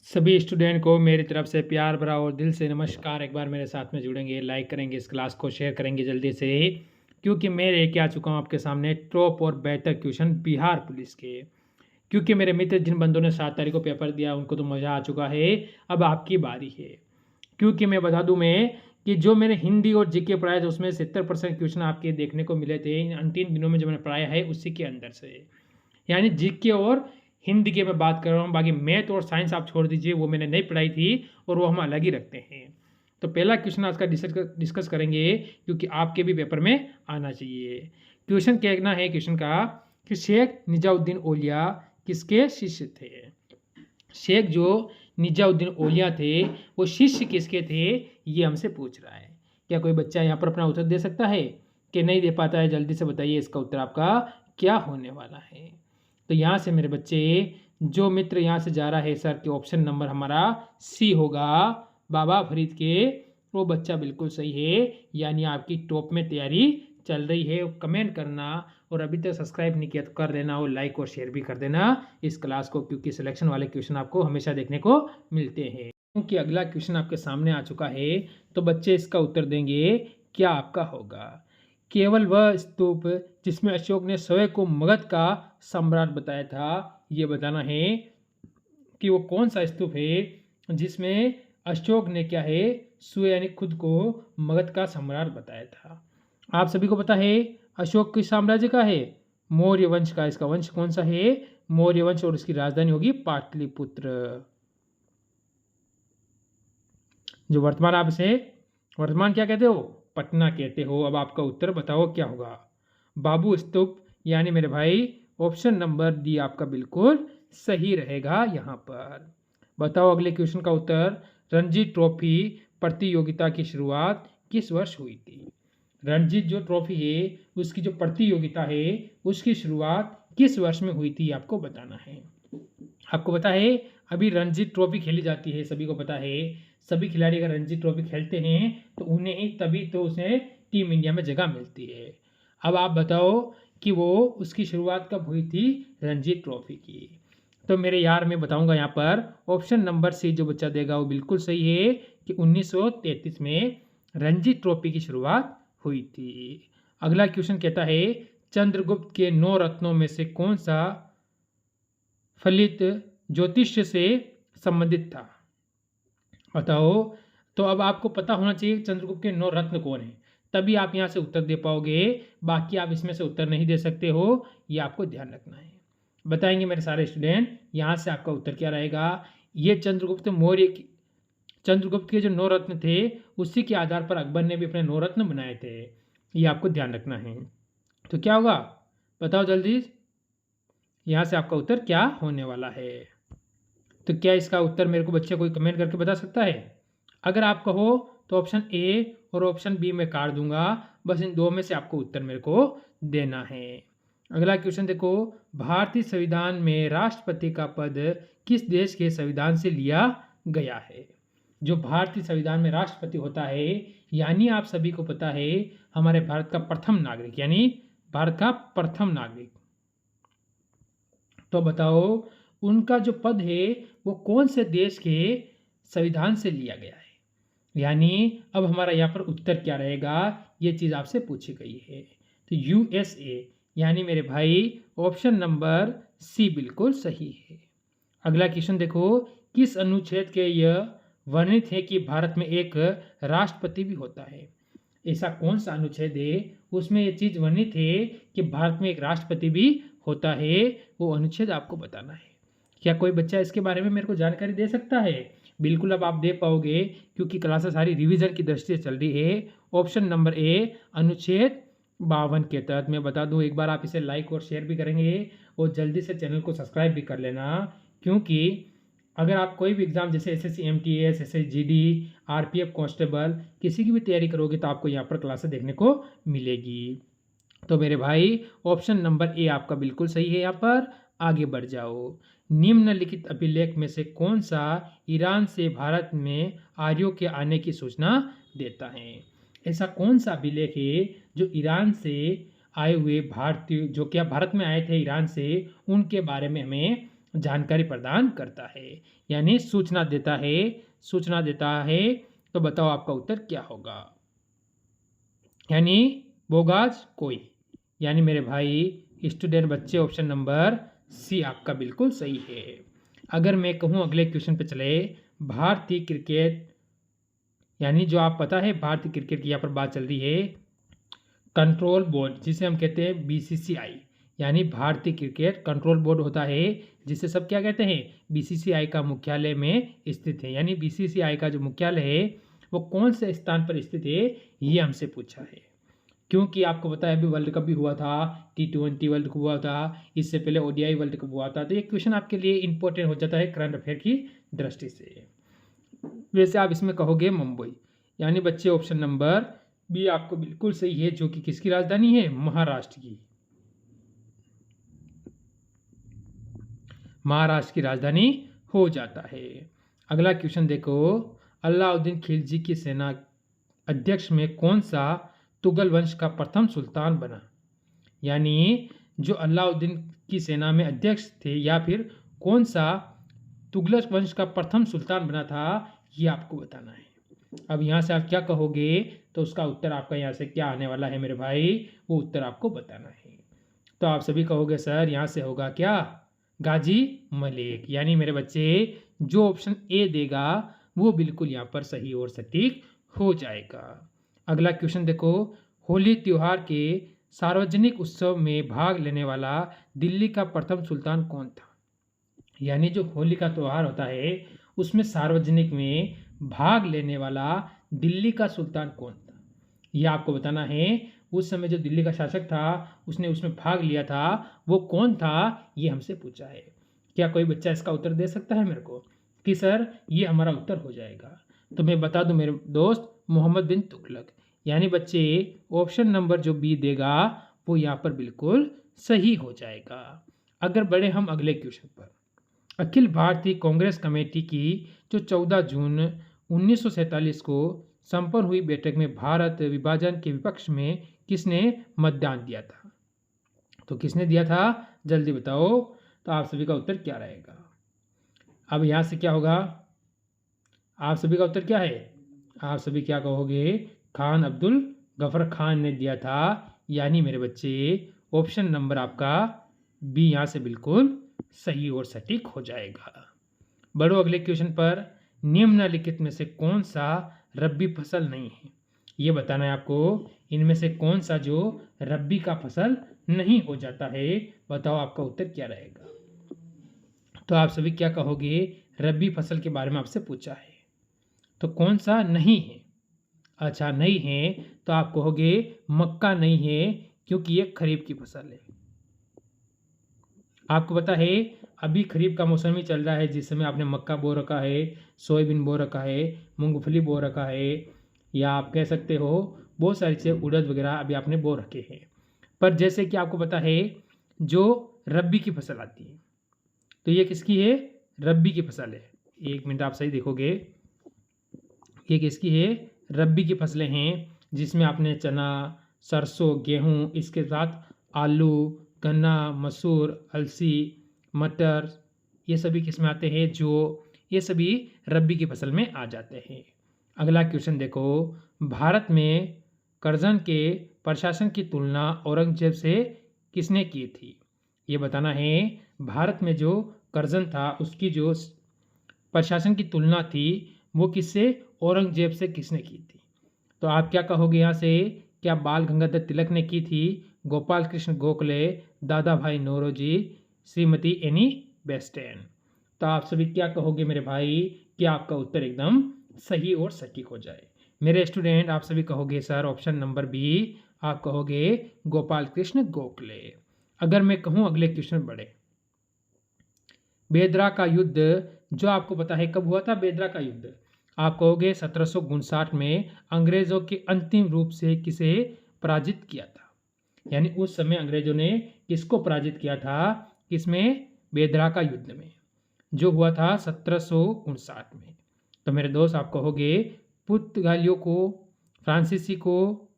सभी स्टूडेंट को मेरी तरफ से प्यार भरा और दिल से नमस्कार। एक बार मेरे साथ में जुड़ेंगे, लाइक करेंगे, इस क्लास को शेयर करेंगे जल्दी से, क्योंकि मैं लेके आ चुका हूँ आपके सामने टॉप और बेहतर क्वेश्चन बिहार पुलिस के। क्योंकि मेरे मित्र जिन बंदों ने 7 तारीख को पेपर दिया उनको तो मज़ा आ चुका है, अब आपकी बारी है। क्योंकि मैं बता दूं कि जो मैंने हिंदी और जीके पढ़ाया था उसमें 70% क्वेश्चन आपके देखने को मिले थे इन अंतिम दिनों में जो मैंने पढ़ाया है उसी के अंदर से। यानी जीके और हिंदी की मैं बात कर रहा हूँ, बाकी मैथ और साइंस आप छोड़ दीजिए, वो मैंने नहीं पढ़ाई थी और वो हम अलग ही रखते हैं। तो पहला क्वेश्चन आज का डिस्कस करेंगे, क्योंकि आपके भी पेपर में आना चाहिए। क्वेश्चन कहना है क्वेश्चन का कि शेख निजामुद्दीन औलिया किसके शिष्य थे। शेख जो निजामुद्दीन औलिया थे वो शिष्य किसके थे, ये हमसे पूछ रहा है। क्या कोई बच्चा यहाँ पर अपना उत्तर दे सकता है कि नहीं दे पाता है? जल्दी से बताइए, इसका उत्तर आपका क्या होने वाला है। तो यहाँ से मेरे बच्चे, जो मित्र यहाँ से जा रहा है सर के ऑप्शन नंबर हमारा सी होगा, बाबा फरीद के, वो बच्चा बिल्कुल सही है। यानी आपकी टॉप में तैयारी चल रही है। कमेंट करना और अभी तक सब्सक्राइब नहीं किया तो कर देना और लाइक और शेयर भी कर देना इस क्लास को, क्योंकि सिलेक्शन वाले क्वेश्चन आपको हमेशा देखने को मिलते हैं। क्योंकि अगला क्वेश्चन आपके सामने आ चुका है, तो बच्चे इसका उत्तर देंगे क्या आपका होगा। केवल वह स्तूप जिसमें अशोक ने स्वयं को मगध का सम्राट बताया था, ये बताना है कि वो कौन सा स्तूप है जिसमें अशोक ने क्या है, स्वयं यानी खुद को मगध का सम्राट बताया था। आप सभी को पता है अशोक किस साम्राज्य का है, मौर्य वंश का। इसका वंश कौन सा है, मौर्य वंश, और इसकी राजधानी होगी पाटलिपुत्र। जो वर्तमान आप इसे वर्तमान क्या कहते हो, पटना कहते हो। अब आपका उत्तर बताओ क्या होगा। बाबू स्तूप, यानी मेरे भाई ऑप्शन नंबर डी आपका बिल्कुल सही रहेगा यहाँ पर। बताओ अगले क्वेश्चन का उत्तर। रणजी ट्रॉफी प्रतियोगिता की शुरुआत किस वर्ष हुई थी। रणजी जो ट्रॉफी है उसकी जो प्रतियोगिता है उसकी शुरुआत किस वर्ष में हुई थी, आपको बताना है। आपको पता है अभी रणजी ट्रॉफी खेली जाती है, सभी को पता है। सभी खिलाड़ी अगर रणजी ट्रॉफी खेलते हैं तो उन्हें ही तभी तो उसे टीम इंडिया में जगह मिलती है। अब आप बताओ कि वो उसकी शुरुआत कब हुई थी रणजी ट्रॉफी की। तो मेरे यार मैं बताऊंगा यहाँ पर ऑप्शन नंबर सी जो बच्चा देगा वो बिल्कुल सही है कि 1933 में रणजी ट्रॉफी की शुरुआत हुई थी। अगला क्वेश्चन कहता है चंद्रगुप्त के 9 रत्नों में से कौन सा फलित ज्योतिष से संबंधित था। बताओ। तो अब आपको पता होना चाहिए चंद्रगुप्त के 9 रत्न कौन है, तभी आप यहाँ से उत्तर दे पाओगे। बाकी आप इसमें से उत्तर नहीं दे सकते हो, ये आपको ध्यान रखना है। बताएंगे मेरे सारे स्टूडेंट, यहाँ से आपका उत्तर क्या रहेगा। ये चंद्रगुप्त के जो 9 रत्न थे उसी के आधार पर अकबर ने भी अपने 9 रत्न बनाए थे, ये आपको ध्यान रखना है। तो क्या होगा बताओ जल्दी, यहाँ से आपका उत्तर क्या होने वाला है। तो क्या इसका उत्तर मेरे को बच्चे कोई कमेंट करके बता सकता है। अगर आप कहो तो ऑप्शन ए और ऑप्शन बी में काट दूंगा, बस इन दो में से आपको उत्तर मेरे को देना है। अगला क्वेश्चन देखो, भारतीय संविधान में राष्ट्रपति का पद किस देश के संविधान से लिया गया है। जो भारतीय संविधान में राष्ट्रपति होता है, यानी आप सभी को पता है हमारे भारत का प्रथम नागरिक, यानी भारत का प्रथम नागरिक। तो बताओ उनका जो पद है वो कौन से देश के संविधान से लिया गया है। यानी अब हमारा यहाँ पर उत्तर क्या रहेगा, ये चीज़ आपसे पूछी गई है। तो यूएसए, यानी मेरे भाई ऑप्शन नंबर सी बिल्कुल सही है। अगला क्वेश्चन देखो, किस अनुच्छेद के यह वर्णित है कि भारत में एक राष्ट्रपति भी होता है। ऐसा कौन सा अनुच्छेद है उसमें ये चीज़ वर्णित है कि भारत में एक राष्ट्रपति भी होता है, वो अनुच्छेद आपको बताना है। क्या कोई बच्चा इसके बारे में मेरे को जानकारी दे सकता है। बिल्कुल अब आप दे पाओगे, क्योंकि क्लासेस सारी रिवीजन की दृष्टि से चल रही है। ऑप्शन नंबर ए अनुच्छेद 52 के तहत। मैं बता दूं, एक बार आप इसे लाइक और शेयर भी करेंगे और जल्दी से चैनल को सब्सक्राइब भी कर लेना, क्योंकि अगर आप कोई भी एग्ज़ाम जैसे SSC MTS, SSC GD, RPF constable किसी की भी तैयारी करोगे तो आपको यहाँ पर क्लासेस देखने को मिलेगी। तो मेरे भाई ऑप्शन नंबर ए आपका बिल्कुल सही है। यहाँ पर आगे बढ़ जाओ। निम्नलिखित अभिलेख में से कौन सा ईरान से भारत में आर्यों के आने की सूचना देता है। ऐसा कौन सा अभिलेख है जो ईरान से आए हुए भारतीय, जो क्या भारत में आए थे ईरान से, उनके बारे में हमें जानकारी प्रदान करता है, यानी सूचना देता है। सूचना देता है, तो बताओ आपका उत्तर क्या होगा? यानी बोगाज कोई। यानी मेरे भाई स्टूडेंट बच्चे, ऑप्शन नंबर सी आपका बिल्कुल सही है। अगर मैं कहूँ अगले क्वेश्चन पे चले, भारतीय क्रिकेट, यानी जो आप पता है भारतीय क्रिकेट की यहाँ पर बात चल रही है, कंट्रोल बोर्ड जिसे हम कहते हैं बीसीसीआई, यानी भारतीय क्रिकेट कंट्रोल बोर्ड होता है, जिसे सब क्या कहते हैं, बीसीसीआई का मुख्यालय में स्थित है। यानी बीसीसीआई का जो मुख्यालय है वो कौन से स्थान पर स्थित है, ये हमसे पूछा है। क्योंकि आपको पता है अभी वर्ल्ड कप भी हुआ था, T20 वर्ल्ड कप हुआ था, इससे पहले ओडीआई वर्ल्ड कप हुआ था, तो ये क्वेश्चन आपके लिए इंपॉर्टेंट हो जाता है करंट अफेयर की दृष्टि से। वैसे आप इसमें कहोगे मुंबई, यानी बच्चे ऑप्शन नंबर बी आपको बिल्कुल सही है, जो कि किसकी राजधानी है, महाराष्ट्र की। महाराष्ट्र की राजधानी हो जाता है। अगला क्वेश्चन देखो, अलाउद्दीन खिलजी की सेना अध्यक्ष में कौन सा तुगल वंश का प्रथम सुल्तान बना? यानी जो अलाउद्दीन की सेना में अध्यक्ष थे, या फिर कौन सा तुगलक वंश का प्रथम सुल्तान बना था, ये आपको बताना है। अब यहाँ से आप क्या कहोगे, तो उसका उत्तर आपका यहाँ से क्या आने वाला है मेरे भाई, वो उत्तर आपको बताना है। तो आप सभी कहोगे सर यहाँ से होगा क्या, गाजी मलिक। यानी मेरे बच्चे जो ऑप्शन ए देगा वो बिल्कुल यहाँ पर सही और सटीक हो जाएगा। अगला क्वेश्चन देखो, होली त्योहार के सार्वजनिक उत्सव में भाग लेने वाला दिल्ली का प्रथम सुल्तान कौन था? यानी जो होली का त्यौहार होता है उसमें सार्वजनिक में भाग लेने वाला दिल्ली का सुल्तान कौन था, यह आपको बताना है। उस समय जो दिल्ली का शासक था उसने उसमें भाग लिया था, वो कौन था, ये हमसे पूछा है। क्या कोई बच्चा इसका उत्तर दे सकता है मेरे को कि सर ये हमारा उत्तर हो जाएगा? तो मैं बता दूं मेरे दोस्त, मोहम्मद बिन तुगलक। यानी बच्चे ऑप्शन नंबर जो बी देगा वो यहाँ पर बिल्कुल सही हो जाएगा। अगर बढ़े हम अगले क्वेश्चन पर, अखिल भारतीय कांग्रेस कमेटी की जो 14 जून 1947 को संपन्न हुई बैठक में भारत विभाजन के विपक्ष में किसने मतदान दिया था? तो किसने दिया था, जल्दी बताओ। तो आप सभी का उत्तर क्या रहेगा? अब यहाँ से क्या होगा, आप सभी का उत्तर क्या है? आप सभी क्या कहोगे, खान अब्दुल गफर खान ने दिया था। यानी मेरे बच्चे ऑप्शन नंबर आपका बी यहाँ से बिल्कुल सही और सटीक हो जाएगा। बढ़ो अगले क्वेश्चन पर, निम्नलिखित में से कौन सा रबी फसल नहीं है, ये बताना है आपको। इनमें से कौन सा जो रबी का फसल नहीं हो जाता है, बताओ आपका उत्तर क्या रहेगा? तो आप सभी क्या कहोगे, रबी फसल के बारे में आपसे पूछा है, तो कौन सा नहीं है? अच्छा नहीं है, तो आप कहोगे मक्का नहीं है, क्योंकि ये खरीफ की फसल है। आपको पता है अभी खरीफ का मौसम ही चल रहा है, जिस समय आपने मक्का बो रखा है, सोयाबीन बो रखा है, मूंगफली बो रखा है, या आप कह सकते हो बहुत सारी चीज़ें, उड़द वगैरह अभी आपने बो रखे हैं। पर जैसे कि आपको पता है जो रबी की फसल आती है, तो ये किसकी है, रबी की फसल है। एक मिनट आप सही देखोगे, ये किसकी है, रबी की फसलें हैं, जिसमें आपने चना, सरसों, गेहूँ, इसके साथ आलू, गन्ना, मसूर, अलसी, मटर, ये सभी किसमें आते हैं, जो ये सभी रबी की फसल में आ जाते हैं। अगला क्वेश्चन देखो, भारत में कर्जन के प्रशासन की तुलना औरंगजेब से किसने की थी? ये बताना है। भारत में जो कर्जन था उसकी जो प्रशासन की तुलना थी वो किससे, औरंगजेब से किसने की थी? तो आप क्या कहोगे यहाँ से, क्या बाल गंगाधर तिलक ने की थी, गोपाल कृष्ण गोखले, दादा भाई नौरोजी, श्रीमती एनी बेस्टन? तो आप सभी क्या कहोगे मेरे भाई, क्या आपका उत्तर एकदम सही और सटीक हो जाए? मेरे स्टूडेंट आप सभी कहोगे सर ऑप्शन नंबर बी, आप कहोगे गोपाल कृष्ण गोखले। अगर मैं कहूँ अगले क्वेश्चन बढ़े, बेदरा का युद्ध जो आपको पता है कब हुआ था, बेदरा का युद्ध आप कहोगे 1759 में अंग्रेजों के अंतिम रूप से किसे पराजित किया था? यानी उस समय अंग्रेजों ने किसको पराजित किया था, किसमें, बेदरा का युद्ध में, जो हुआ था 1759 में। तो मेरे दोस्त आप कहोगे पुर्तगालियों को, फ्रांसीसी को,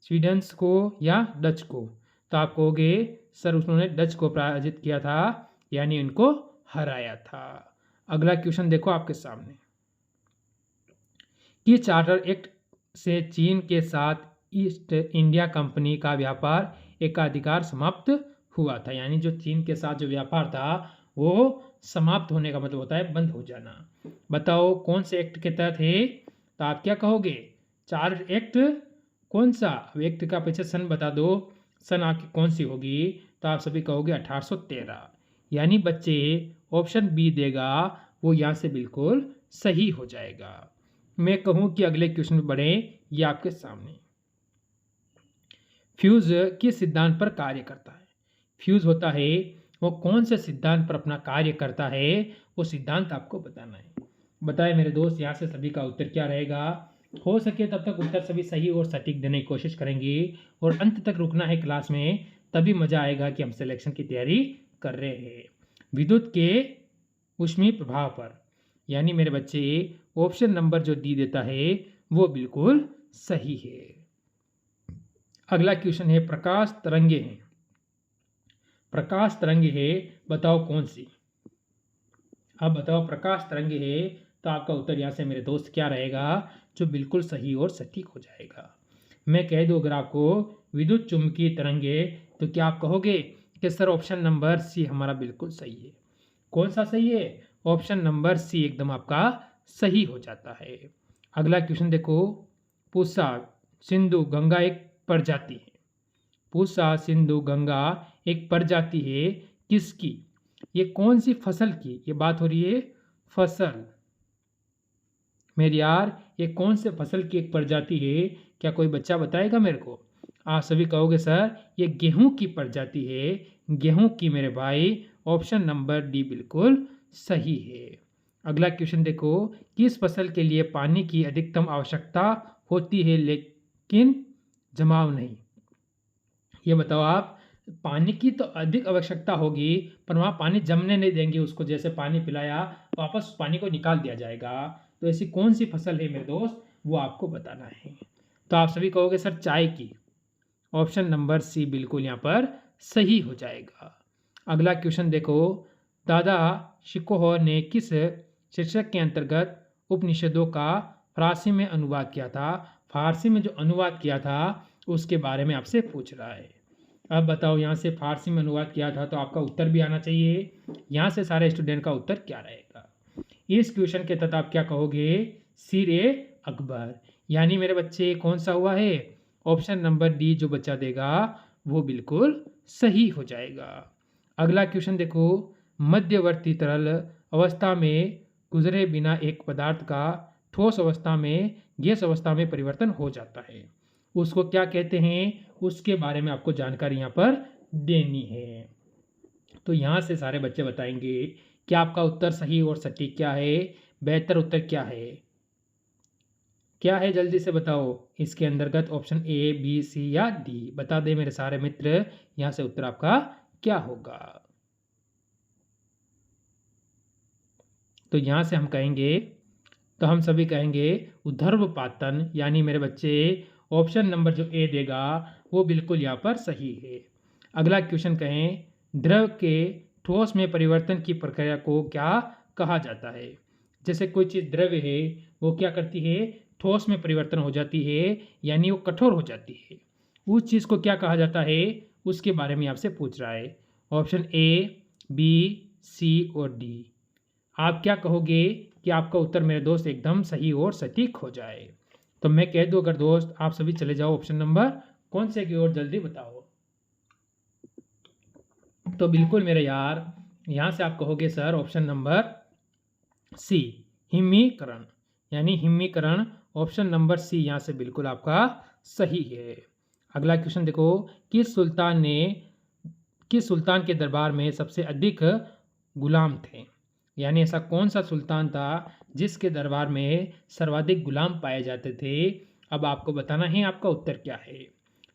स्वीडन्स को, या डच को? तो आप कहोगे सर उन्होंने डच को पराजित किया था, यानी उनको हराया था। अगला क्वेश्चन देखो आपके सामने कि चार्टर एक्ट से चीन के साथ ईस्ट इंडिया कंपनी का व्यापार एकाधिकार समाप्त हुआ था। यानी जो चीन के साथ जो व्यापार था वो समाप्त होने का मतलब होता है बंद हो जाना। बताओ कौन से एक्ट के तहत है? तो आप क्या कहोगे? चार्टर एक्ट कौन सा? एक्ट का पीछे सन बता दो, सन आपकी कौन सी होगी? तो आप सभी कहोगे 1813। यानी बच्चे ऑप्शन बी देगा वो यहाँ से बिल्कुल सही हो जाएगा। मैं कहूँ कि अगले क्वेश्चन में बढ़ें, ये आपके सामने फ्यूज किस सिद्धांत पर कार्य करता है? फ्यूज होता है वो कौन से सिद्धांत पर अपना कार्य करता है, वो सिद्धांत आपको बताना है। बताए मेरे दोस्त, यहाँ से सभी का उत्तर क्या रहेगा? हो सके तब तक उत्तर सभी सही और सटीक देने की कोशिश करेंगे और अंत तक रुकना है क्लास में, तभी मजा आएगा कि हम सिलेक्शन की तैयारी कर रहे हैं। विद्युत के ऊष्मीय प्रभाव पर, यानी मेरे बच्चे ऑप्शन नंबर जो डी देता है वो बिल्कुल सही है। अगला क्वेश्चन है प्रकाश तरंगे हैं। प्रकाश तरंगे है, बताओ कौन सी? अब बताओ प्रकाश तरंगे है, तो आपका उत्तर यहाँ से मेरे दोस्त क्या रहेगा जो बिल्कुल सही और सटीक हो जाएगा। मैं कह दूँ अगर आपको विद्युत चुंबकीय तरंगे, तो क्या आप कहोगे कि सर ऑप्शन नंबर सी हमारा बिल्कुल सही है? कौन सा सही है? ऑप्शन नंबर सी एकदम आपका सही हो जाता है। अगला क्वेश्चन देखो, पूसा सिंधु गंगा एक प्रजाति है। पूसा सिंधु गंगा एक प्रजाति है किसकी? ये कौन सी फसल की ये बात हो रही है? फसल मेरे यार, ये कौन से फसल की एक प्रजाति है? क्या कोई बच्चा बताएगा मेरे को? आप सभी कहोगे सर ये गेहूं की प्रजाति है, गेहूं की मेरे भाई। ऑप्शन नंबर डी बिल्कुल सही है। अगला क्वेश्चन देखो, किस फसल के लिए पानी की अधिकतम आवश्यकता होती है लेकिन जमाव नहीं? ये बताओ आप, पानी की तो अधिक आवश्यकता होगी पर वहाँ पानी जमने नहीं देंगे उसको, जैसे पानी पिलाया वापस पानी को निकाल दिया जाएगा। तो ऐसी कौन सी फसल है मेरे दोस्त, वो आपको बताना है। तो आप सभी कहोगे सर चाय की। ऑप्शन नंबर सी बिल्कुल यहाँ पर सही हो जाएगा। अगला क्वेश्चन देखो, दादा शिकोह ने किस शीर्षक के अंतर्गत उपनिषदों का फारसी में अनुवाद किया था? फारसी में जो अनुवाद किया था उसके बारे में आपसे पूछ रहा है। अब बताओ यहाँ से फारसी में अनुवाद किया था, तो आपका उत्तर भी आना चाहिए। यहाँ से सारे स्टूडेंट का उत्तर क्या रहेगा? इस क्वेश्चन के तहत आप क्या कहोगे? सिर अकबर। यानी मेरे बच्चे कौन सा हुआ है? ऑप्शन नंबर डी जो बच्चा देगा वो बिल्कुल सही हो जाएगा। अगला क्वेश्चन देखो, मध्यवर्ती तरल अवस्था में गुजरे बिना एक पदार्थ का ठोस अवस्था में गैस अवस्था में परिवर्तन हो जाता है, उसको क्या कहते हैं? उसके बारे में आपको जानकारी यहाँ पर देनी है। तो यहाँ से सारे बच्चे बताएंगे कि आपका उत्तर सही और सटीक क्या है, बेहतर उत्तर क्या है। क्या है जल्दी से बताओ इसके अंतर्गत? ऑप्शन ए, बी, सी या डी? बता दे मेरे सारे मित्र, यहाँ से उत्तर आपका क्या होगा। तो यहाँ से हम कहेंगे, तो हम सभी कहेंगे ऊर्ध्वपातन। यानी मेरे बच्चे ऑप्शन नंबर जो ए देगा वो बिल्कुल यहाँ पर सही है। अगला क्वेश्चन कहें, द्रव के ठोस में परिवर्तन की प्रक्रिया को क्या कहा जाता है? जैसे कोई चीज़ द्रव्य है वो क्या करती है? ठोस में परिवर्तन हो जाती है, यानी वो कठोर हो जाती है। उस चीज़ को क्या कहा जाता है उसके बारे में आपसे पूछ रहा है। ऑप्शन ए, बी, सी और डी। आप क्या कहोगे कि आपका उत्तर मेरे दोस्त एकदम सही और सटीक हो जाए? तो मैं कह दूं अगर दोस्त, आप सभी चले जाओ ऑप्शन नंबर कौन से की ओर, जल्दी बताओ। तो बिल्कुल मेरे यार, यहाँ से आप कहोगे सर ऑप्शन नंबर सी, हिमीकरण। यानी हिमीकरण, ऑप्शन नंबर सी यहाँ से बिल्कुल आपका सही है। अगला क्वेश्चन देखो, किस सुल्तान के दरबार में सबसे अधिक गुलाम थे? यानी ऐसा कौन सा सुल्तान था जिसके दरबार में सर्वाधिक गुलाम पाए जाते थे? अब आपको बताना है आपका उत्तर क्या है।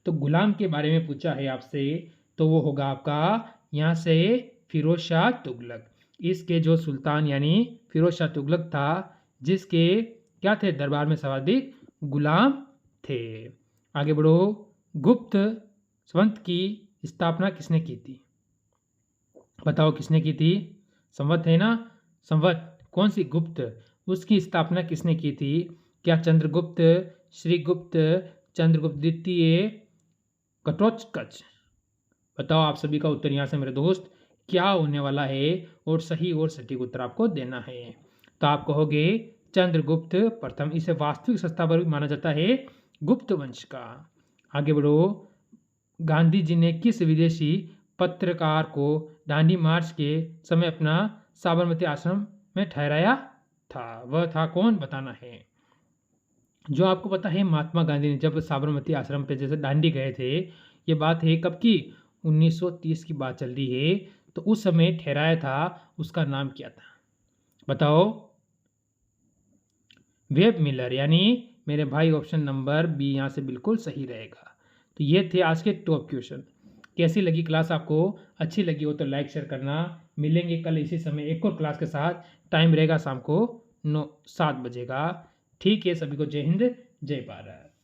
तो गुलाम के बारे में पूछा है आपसे, तो वो होगा आपका यहाँ से फिरोज शाह तुगलक। इसके जो सुल्तान यानी फिरोज शाह तुगलक था, जिसके क्या थे दरबार में सर्वाधिक गुलाम थे। आगे बढ़ो, गुप्त संवत की स्थापना किसने की थी? बताओ किसने की थी? संवत है ना, संवत कौन सी? गुप्त। उसकी स्थापना किसने की थी? क्या चंद्रगुप्त, श्रीगुप्त, चंद्रगुप्त द्वितीय, घटोत्कच? बताओ आप सभी का उत्तर यहाँ से मेरे दोस्त क्या होने वाला है, और सही और सटीक उत्तर आपको देना है। तो आप कहोगे चंद्रगुप्त प्रथम। इसे वास्तविक संस्थापक भी माना जाता है गुप्त वंश का। आगे बढ़ो। गांधी जी ने किस विदेशी पत्रकार को दांडी मार्च के समय अपना साबरमती आश्रम में ठहराया था? वह था कौन? बताना है। जो आपको पता है, महात्मा गांधी ने जब साबरमती आश्रम पे जैसे दांडी गए थे, ये बात है कब की? 1930 की बात चल रही है। तो उस समय ठहराया था, उसका नाम क्या था? बताओ। वेब मिलर, यानी मेरे भाई ऑप्शन नंबर बी यहाँ से बिल्कुल सही रहेगा। तो ये थे आज के टॉप क्वेश्चन। कैसी लगी क्लास आपको? अच्छी लगी हो तो लाइक शेयर करना। मिलेंगे कल इसी समय एक और क्लास के साथ। टाइम रहेगा शाम को 7 बजे का। ठीक है, सभी को जय हिंद, जय भारत।